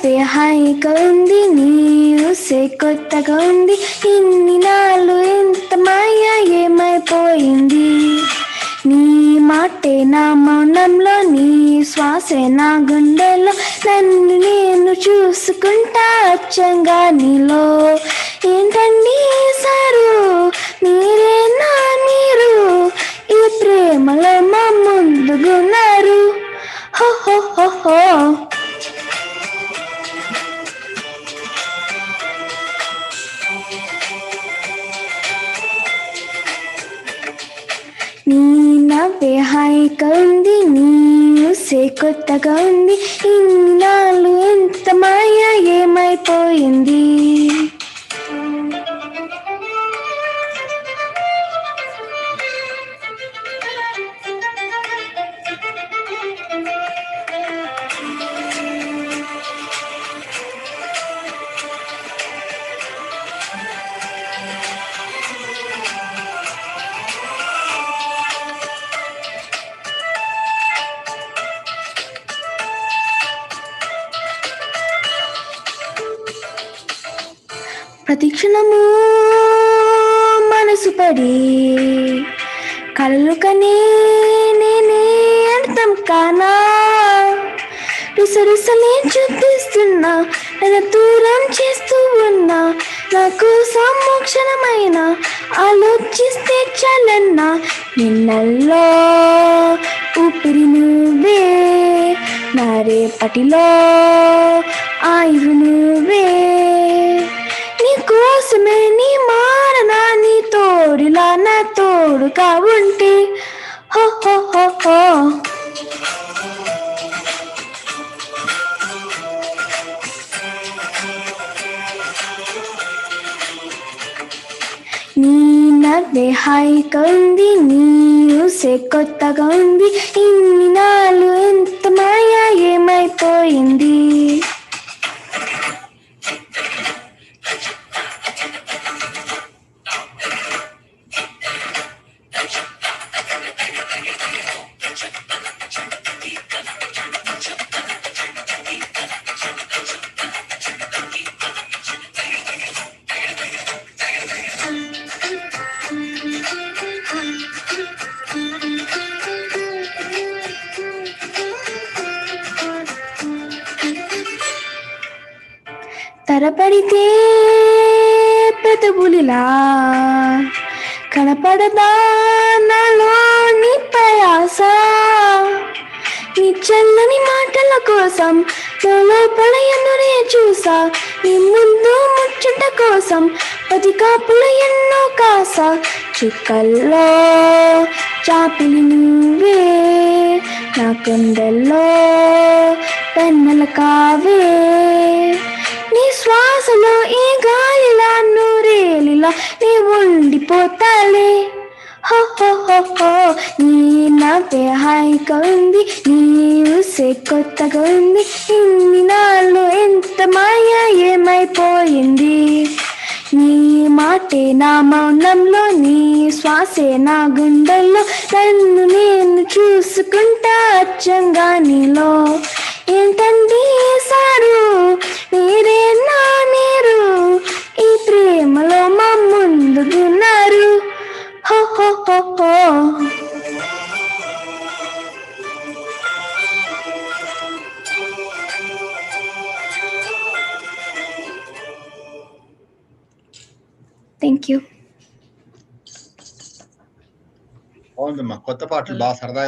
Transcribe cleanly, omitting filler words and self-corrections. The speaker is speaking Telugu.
నవ్వే హాయిగా ఉంది, నీ ఊసే కొత్తగా ఉంది, ఇన్ని నాళ్ళు ఎంత మాయ ఏమైపోయింది. నీ మాటే నా మౌనంలో, నీ శ్వాసే నా గుండెలో, నన్ను నేను చూసుకుంటా అచ్చంగా నీలో. ఏంటండి సారు మీరేనా మీరు, ఈ ప్రేమలో మా ముందుగున్నారు. హో హో హో హో. నీ నవ్వే హాయిగా ఉంది, నీ ఊసే కొత్తగా ఉంది, ఇన్ని నాళ్ళు ఎంత మాయ ఏమైపోయింది. ప్రతిక్షణము మనసు పడి కలలు కనే నేనే అర్థం కానా, రుసరుసనే చూపిస్తున్నా, నన్ను దూరం చేస్తూ ఉన్నా, నాకు సంమోక్షణమైన ఆలోచిస్తే చాలన్నా. నిన్నల్లో ఊపిరి నువ్వే, నా రేపటిలో ఆయువు నువ్వే, కోసమే నీ మారనా, నీ తోడులా నా తోడుగా ఉంటే. హో హో హో హో. నీ నవ్వే హాయిగా ఉంది, నీ ఊసే కొత్తగా ఉంది, ఇన్ని నాళ్ళు ఎంత మాయ ఏమైపోయింది. తరపడితే పెదవులిలా కనపడదా నాలో నీ ప్రయాస, నీ చల్లని మాటల కోసం లోపల ఎదురే చూసా, నీ ముందు ముచ్చట కోసం పది కాపులు ఎన్నో కాస. చుక్కల్లో చాపిలి నువ్వే, నా కొండల్లో పెన్నెల కావే, నీ శ్వాసలో ఈ గాలిలా నూరేలిలా నీ ఉండిపోతాలే. హో హో హో హో. నీ నవ్వే హాయిగా ఉంది, నీ ఊసే కొత్తగా ఉంది, ఇన్ని నాళ్ళు ఎంత మాయ ఏమైపోయింది. నీ మాటే నా మౌనంలో, నీ శ్వాసే నా గుండెల్లో, నన్ను నేను చూసుకుంటా అచ్చంగా నీలో. ఏంటండి సారు మీరేనా మీరు, ఈ ప్రేమలో మా ముందుగున్నారు. హో హో హో హో. Thank you. బాగుందమ్మా, కొత్త పాటలు బాగా సరదాగా